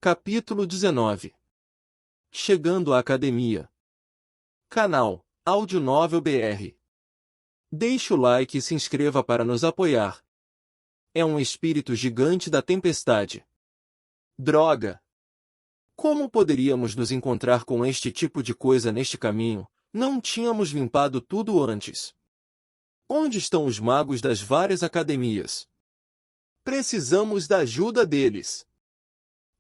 Capítulo 19. Chegando à Academia. Canal Áudio Novel BR. Deixe o like e se inscreva para nos apoiar. É um espírito gigante da tempestade. Droga! Como poderíamos nos encontrar com este tipo de coisa neste caminho? Não tínhamos limpado tudo antes. Onde estão os magos das várias academias? Precisamos da ajuda deles.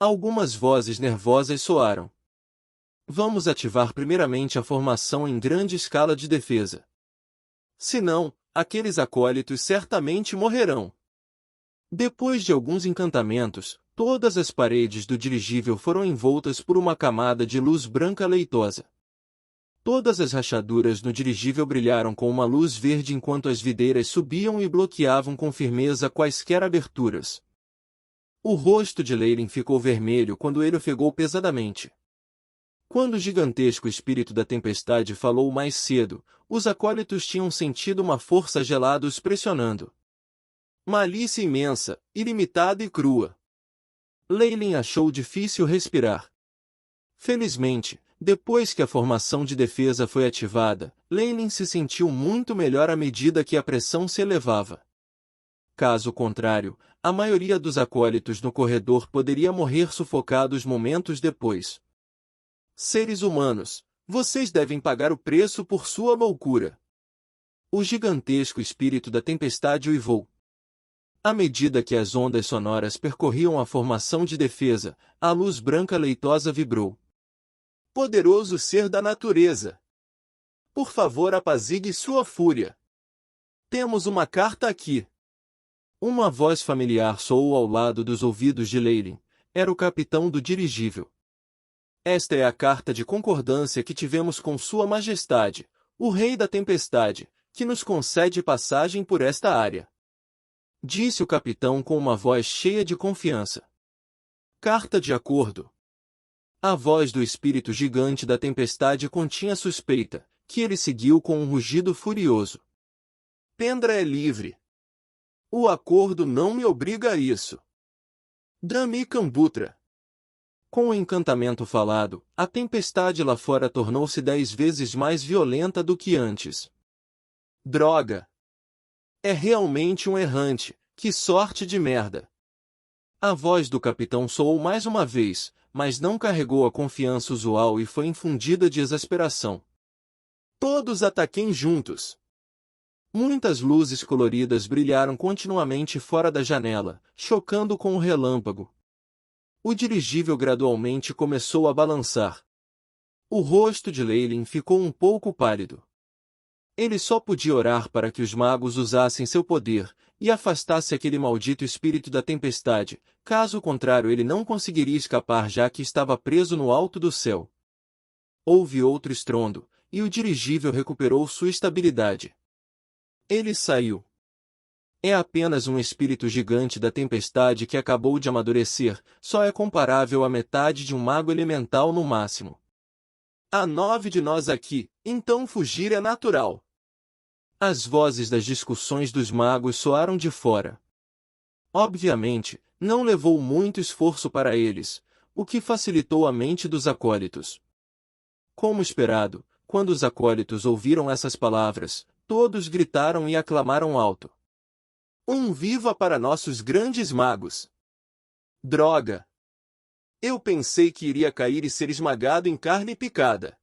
Algumas vozes nervosas soaram. Vamos ativar primeiramente a formação em grande escala de defesa. Senão, aqueles acólitos certamente morrerão. Depois de alguns encantamentos, todas as paredes do dirigível foram envoltas por uma camada de luz branca leitosa. Todas as rachaduras no dirigível brilharam com uma luz verde enquanto as videiras subiam e bloqueavam com firmeza quaisquer aberturas. O rosto de Leyline ficou vermelho quando ele ofegou pesadamente. Quando o gigantesco espírito da tempestade falou mais cedo, os acólitos tinham sentido uma força gelada os pressionando. Malícia imensa, ilimitada e crua. Leyline achou difícil respirar. Felizmente, depois que a formação de defesa foi ativada, Leyline se sentiu muito melhor à medida que a pressão se elevava. Caso contrário, a maioria dos acólitos no corredor poderia morrer sufocados momentos depois. Seres humanos, vocês devem pagar o preço por sua loucura. O gigantesco espírito da tempestade uivou. À medida que as ondas sonoras percorriam a formação de defesa, a luz branca leitosa vibrou. Poderoso ser da natureza! Por favor, apazigue sua fúria. Temos uma carta aqui. Uma voz familiar soou ao lado dos ouvidos de Leyline. Era o capitão do dirigível. Esta é a carta de concordância que tivemos com Sua Majestade, o Rei da Tempestade, que nos concede passagem por esta área. Disse o capitão com uma voz cheia de confiança. Carta de acordo. A voz do espírito gigante da tempestade continha suspeita, que ele seguiu com um rugido furioso. Pendra é livre. O acordo não me obriga a isso. Dami Kambutra. Com o encantamento falado, a tempestade lá fora tornou-se 10 vezes mais violenta do que antes. Droga! É realmente um errante, que sorte de merda! A voz do capitão soou mais uma vez, mas não carregou a confiança usual e foi infundida de exasperação. Todos ataquem juntos! Muitas luzes coloridas brilharam continuamente fora da janela, chocando com o relâmpago. O dirigível gradualmente começou a balançar. O rosto de Leyline ficou um pouco pálido. Ele só podia orar para que os magos usassem seu poder e afastasse aquele maldito espírito da tempestade, caso contrário ele não conseguiria escapar já que estava preso no alto do céu. Houve outro estrondo, e o dirigível recuperou sua estabilidade. Ele saiu. É apenas um espírito gigante da tempestade que acabou de amadurecer, só é comparável à metade de um mago elemental no máximo. Há 9 de nós aqui, então fugir é natural. As vozes das discussões dos magos soaram de fora. Obviamente, não levou muito esforço para eles, o que facilitou a mente dos acólitos. Como esperado, quando os acólitos ouviram essas palavras, todos gritaram e aclamaram alto. Viva para nossos grandes magos! Droga! Eu pensei que iria cair e ser esmagado em carne picada.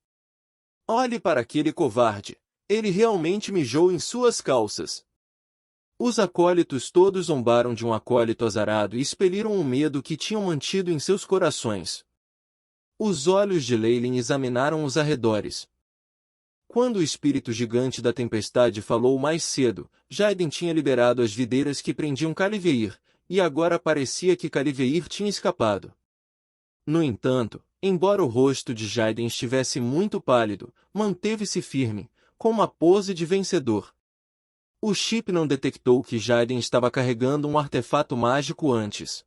Olhe para aquele covarde, ele realmente mijou em suas calças. Os acólitos todos zombaram de um acólito azarado e expeliram o medo que tinham mantido em seus corações. Os olhos de Leyline examinaram os arredores. Quando o espírito gigante da tempestade falou mais cedo, Jaiden tinha liberado as videiras que prendiam Caliveir, e agora parecia que Caliveir tinha escapado. No entanto, embora o rosto de Jaiden estivesse muito pálido, manteve-se firme, com uma pose de vencedor. O chip não detectou que Jaiden estava carregando um artefato mágico antes.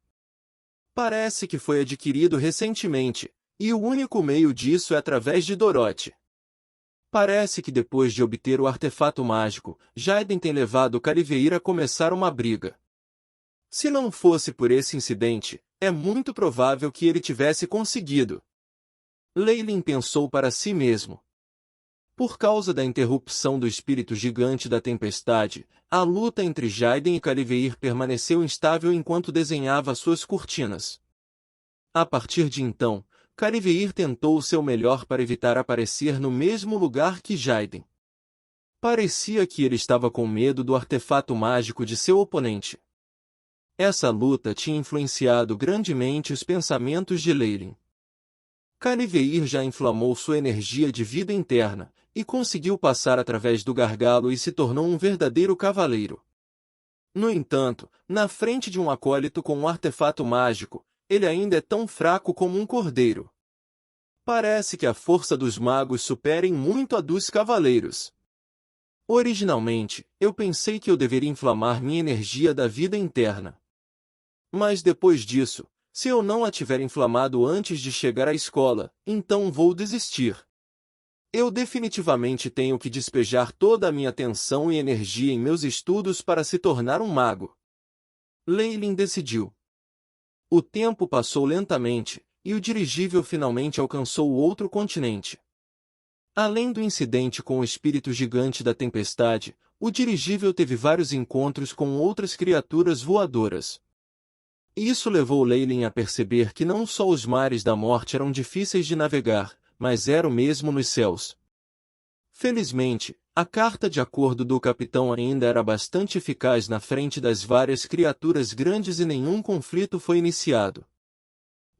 Parece que foi adquirido recentemente, e o único meio disso é através de Dorothy. Parece que depois de obter o artefato mágico, Jaiden tem levado Caliveir a começar uma briga. Se não fosse por esse incidente, É muito provável que ele tivesse conseguido. Leyline pensou para si mesmo. Por causa da interrupção do espírito gigante da tempestade, a luta entre Jaiden e Caliveir permaneceu instável enquanto desenhava suas cortinas. A partir de então, Caliveir tentou o seu melhor para evitar aparecer no mesmo lugar que Jaiden. Parecia que ele estava com medo do artefato mágico de seu oponente. Essa luta tinha influenciado grandemente os pensamentos de Leyline. Caliveir já inflamou sua energia de vida interna, e conseguiu passar através do gargalo e se tornou um verdadeiro cavaleiro. No entanto, na frente de um acólito com um artefato mágico, ele ainda é tão fraco como um cordeiro. Parece que a força dos magos supera em muito a dos cavaleiros. Originalmente, eu pensei que eu deveria inflamar minha energia da vida interna. Mas depois disso, se eu não a tiver inflamado antes de chegar à escola, então vou desistir. Eu definitivamente tenho que despejar toda a minha atenção e energia em meus estudos para se tornar um mago. Leyline decidiu. O tempo passou lentamente, e o dirigível finalmente alcançou o outro continente. Além do incidente com o espírito gigante da tempestade, o dirigível teve vários encontros com outras criaturas voadoras. Isso levou Leyline a perceber que não só os mares da morte eram difíceis de navegar, mas era o mesmo nos céus. Felizmente, a carta de acordo do capitão ainda era bastante eficaz na frente das várias criaturas grandes e nenhum conflito foi iniciado.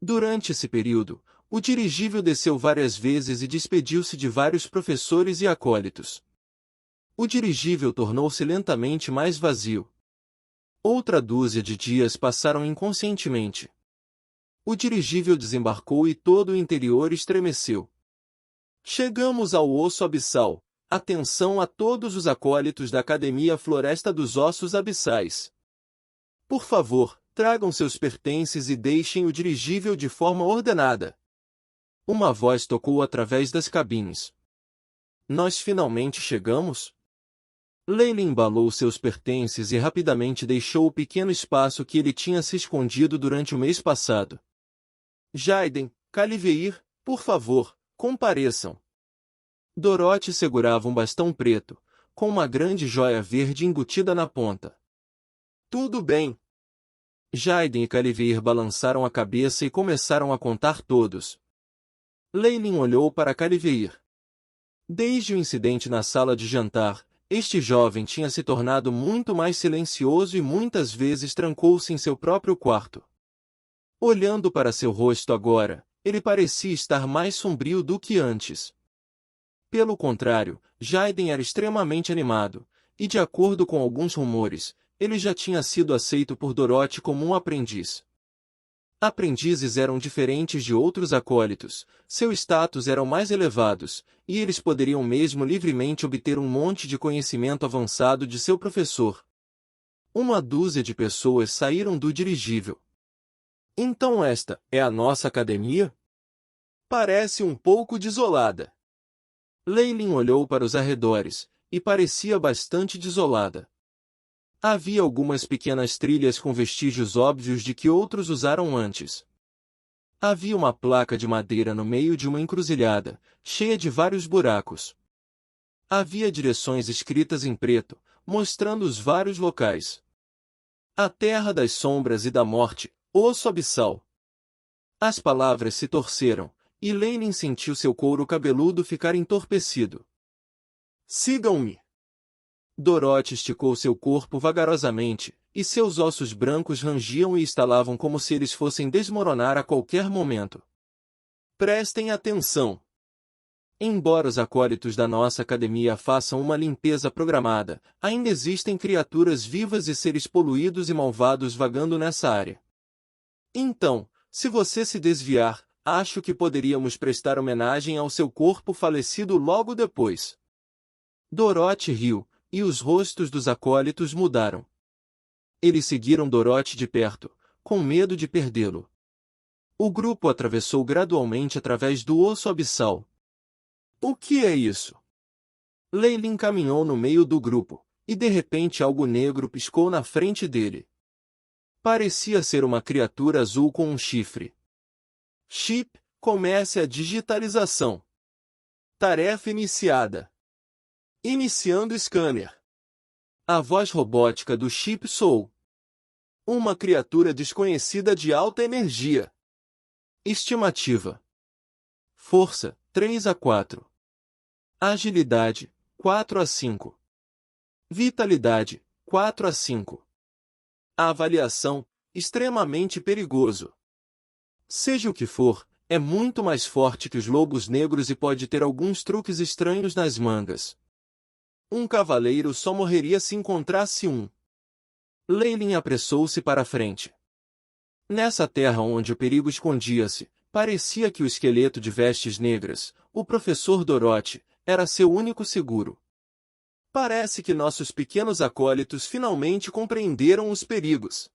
Durante esse período, o dirigível desceu várias vezes e despediu-se de vários professores e acólitos. O dirigível tornou-se lentamente mais vazio. Outra dúzia de dias passaram inconscientemente. O dirigível desembarcou e todo o interior estremeceu. Chegamos ao osso abissal. Atenção a todos os acólitos da Academia Floresta dos Ossos Abissais. Por favor, tragam seus pertences e deixem o dirigível de forma ordenada. Uma voz tocou através das cabines. Nós finalmente chegamos? Leyline embalou seus pertences e rapidamente deixou o pequeno espaço que ele tinha se escondido durante o mês passado. Jaiden, Caliveir, por favor, compareçam. Dorothy segurava um bastão preto, com uma grande joia verde embutida na ponta. Tudo bem. Jaiden e Caliveir balançaram a cabeça e começaram a contar todos. Leyline olhou para Caliveir. Desde o incidente na sala de jantar, este jovem tinha se tornado muito mais silencioso e muitas vezes trancou-se em seu próprio quarto. Olhando para seu rosto agora, ele parecia estar mais sombrio do que antes. Pelo contrário, Jaiden era extremamente animado, e de acordo com alguns rumores, ele já tinha sido aceito por Dorothy como um aprendiz. Aprendizes eram diferentes de outros acólitos, seu status eram mais elevados, e eles poderiam mesmo livremente obter um monte de conhecimento avançado de seu professor. Uma dúzia de pessoas saíram do dirigível. Então esta é a nossa academia? Parece um pouco desolada. Leyline olhou para os arredores, e parecia bastante desolada. Havia algumas pequenas trilhas com vestígios óbvios de que outros usaram antes. Havia uma placa de madeira no meio de uma encruzilhada, cheia de vários buracos. Havia direções escritas em preto, mostrando os vários locais. A terra das sombras e da morte, osso abissal. As palavras se torceram, e Leyline sentiu seu couro cabeludo ficar entorpecido. Sigam-me! Dorothy esticou seu corpo vagarosamente, e seus ossos brancos rangiam e estalavam como se eles fossem desmoronar a qualquer momento. Prestem atenção! Embora os acólitos da nossa academia façam uma limpeza programada, ainda existem criaturas vivas e seres poluídos e malvados vagando nessa área. Então, se você se desviar, acho que poderíamos prestar homenagem ao seu corpo falecido logo depois. Dorothy riu, e os rostos dos acólitos mudaram. Eles seguiram Dorothy de perto, com medo de perdê-lo. O grupo atravessou gradualmente através do osso abissal. O que é isso? Leyline caminhou no meio do grupo, e de repente algo negro piscou na frente dele. Parecia ser uma criatura azul com um chifre. Chip, comece a digitalização. Tarefa iniciada. Iniciando scanner. A voz robótica do chip sou uma criatura desconhecida de alta energia. Estimativa. Força, 3 a 4. Agilidade, 4 a 5. Vitalidade, 4 a 5. Avaliação, extremamente perigoso. Seja o que for, é muito mais forte que os lobos negros e pode ter alguns truques estranhos nas mangas. Um cavaleiro só morreria se encontrasse um. Leylin apressou-se para a frente. Nessa terra onde o perigo escondia-se, parecia que o esqueleto de vestes negras, o professor Dorothy, era seu único seguro. Parece que nossos pequenos acólitos finalmente compreenderam os perigos.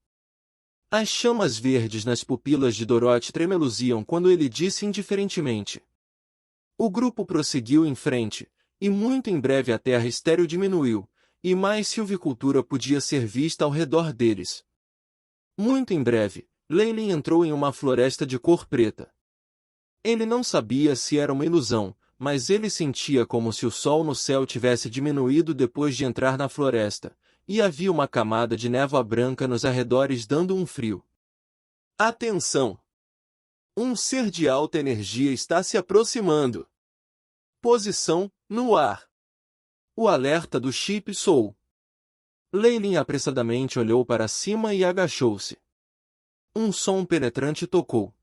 As chamas verdes nas pupilas de Dorothy tremeluziam quando ele disse indiferentemente. O grupo prosseguiu em frente, e muito em breve a terra estéril diminuiu, e mais silvicultura podia ser vista ao redor deles. Muito em breve, Leylin entrou em uma floresta de cor preta. Ele não sabia se era uma ilusão, mas ele sentia como se o sol no céu tivesse diminuído depois de entrar na floresta, e havia uma camada de névoa branca nos arredores dando um frio. Atenção! Um ser de alta energia está se aproximando. Posição, no ar. O alerta do chip sou. Leylin apressadamente olhou para cima e agachou-se. Um som penetrante tocou.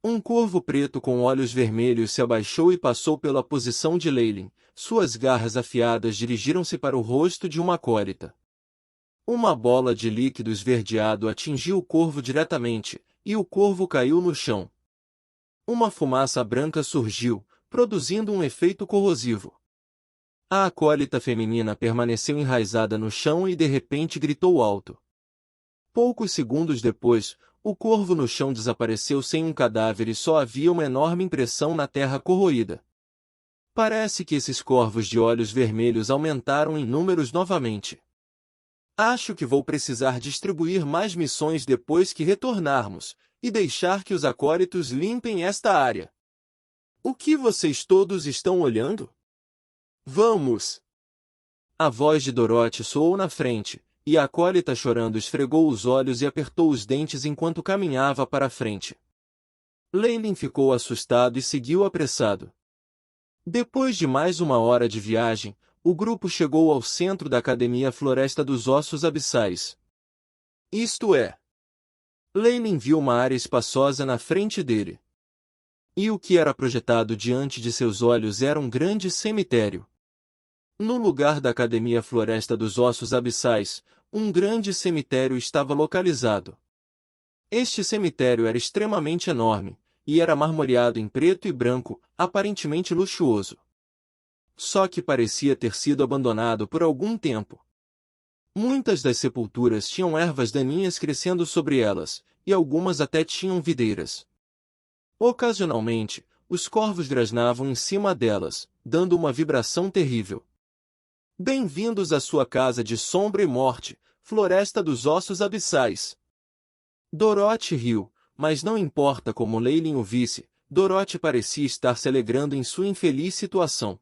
Um corvo preto com olhos vermelhos se abaixou e passou pela posição de Leylin. Suas garras afiadas dirigiram-se para o rosto de uma acólita. Uma bola de líquido esverdeado atingiu o corvo diretamente, e o corvo caiu no chão. Uma fumaça branca surgiu, produzindo um efeito corrosivo. A acólita feminina permaneceu enraizada no chão e de repente gritou alto. Poucos segundos depois, o corvo no chão desapareceu sem um cadáver e só havia uma enorme impressão na terra corroída. Parece que esses corvos de olhos vermelhos aumentaram em números novamente. Acho que vou precisar distribuir mais missões depois que retornarmos, e deixar que os acólitos limpem esta área. O que vocês todos estão olhando? Vamos! A voz de Dorothy soou na frente, e a acólita chorando esfregou os olhos e apertou os dentes enquanto caminhava para a frente. Leylin ficou assustado e seguiu apressado. Depois de mais uma hora de viagem, o grupo chegou ao centro da Academia Floresta dos Ossos Abissais. Isto é, Leylin viu uma área espaçosa na frente dele. E o que era projetado diante de seus olhos era um grande cemitério. No lugar da Academia Floresta dos Ossos Abissais, um grande cemitério estava localizado. Este cemitério era extremamente enorme, e era marmoreado em preto e branco, aparentemente luxuoso. Só que parecia ter sido abandonado por algum tempo. Muitas das sepulturas tinham ervas daninhas crescendo sobre elas, e algumas até tinham videiras. Ocasionalmente, os corvos grasnavam em cima delas, dando uma vibração terrível. Bem-vindos à sua casa de sombra e morte, Floresta dos Ossos Abissais. Dorothy riu, mas não importa como Leylin o visse, Dorothy parecia estar se alegrando em sua infeliz situação.